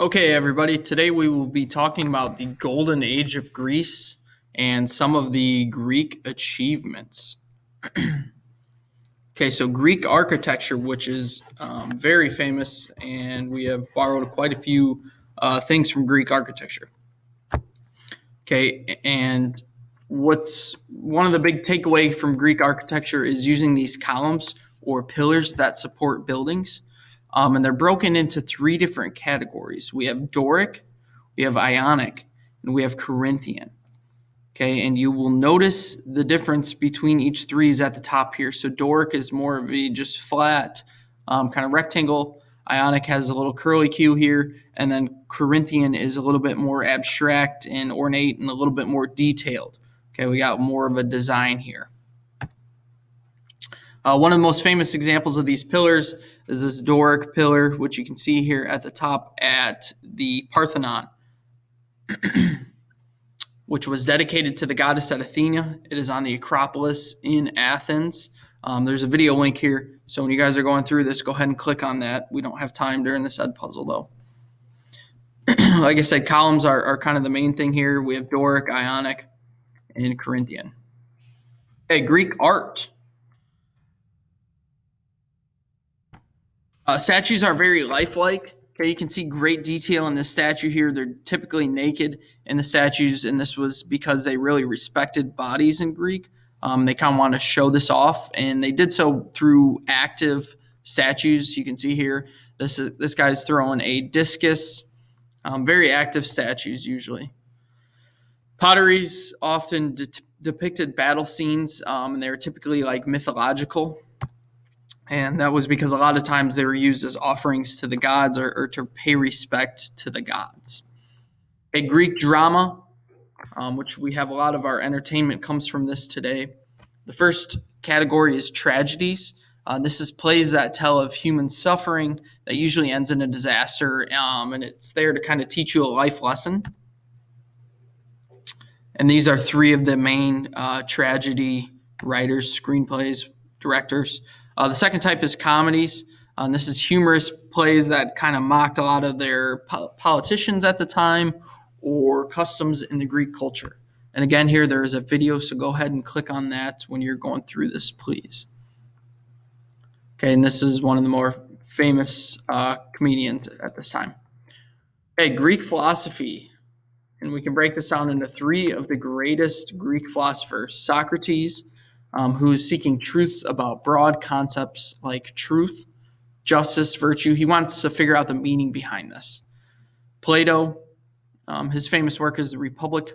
Okay, everybody, today we will be talking about the golden age of Greece and some of the Greek achievements. Okay, so Greek architecture, which is very famous, and we have borrowed quite a few things from Greek architecture. Okay, and what's one of the big takeaway from Greek architecture is using these columns or pillars that support buildings. And they're broken into three different categories. We have Doric, we have Ionic, and we have Corinthian. Okay, and you will notice the difference between each three is at the top here. So Doric is more of a just flat kind of rectangle. Ionic has a little curly Q here, and then Corinthian is a little bit more abstract and ornate and a little bit more detailed. Okay, we got more of a design here. One of the most famous examples of these pillars is this Doric pillar, which you can see here at the top at the Parthenon, which was dedicated to the goddess at Athena. It is on the Acropolis in Athens. There's a video link here, so when you guys are going through this, go ahead and click on that. We don't have time during this Edpuzzle, though. Like I said, columns are kind of the main thing here. We have Doric, Ionic, and Corinthian. Okay, Greek art. Statues are very lifelike. Okay, you can see great detail in this statue here. They're typically naked in the statues, and this was because they really respected bodies in Greek. They kind of want to show this off, and they did so through active statues. You can see here, this guy's throwing a discus. Very active statues usually. Potteries often depicted battle scenes, and they were typically like mythological. And that was because a lot of times they were used as offerings to the gods or to pay respect to the gods. A Greek drama, which we have a lot of our entertainment comes from this today. The first category is tragedies. This is plays that tell of human suffering that usually ends in a disaster, and it's there to kind of teach you a life lesson. And these are three of the main tragedy writers, screenplays, directors. The second type is comedies. This is humorous plays that kind of mocked a lot of their politicians at the time or customs in the Greek culture. And again, here there is a video, so go ahead and click on that when you're going through this, please. Okay, and this is one of the more famous comedians at this time. Okay, Greek philosophy. And we can break this down into three of the greatest Greek philosophers. Socrates, who is seeking truths about broad concepts like truth, justice, virtue. He wants to figure out the meaning behind this. Plato, his famous work is The Republic.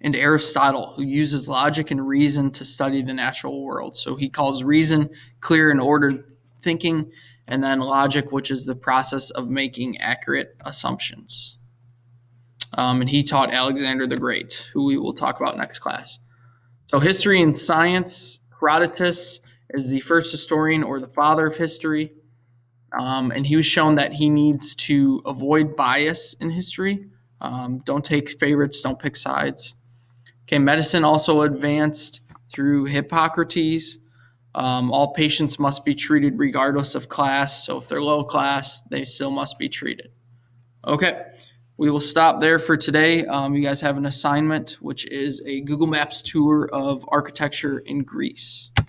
And Aristotle, who uses logic and reason to study the natural world. So he calls reason clear and ordered thinking, and then logic, which is the process of making accurate assumptions. And he taught Alexander the Great, who we will talk about next class. So history and science, Herodotus is the first historian or the father of history. And he was shown that he needs to avoid bias in history. Don't take favorites, don't pick sides. Okay, medicine also advanced through Hippocrates. All patients must be treated regardless of class. So if they're low class, they still must be treated. Okay. We will stop there for today. You guys have an assignment, which is a Google Maps tour of architecture in Greece.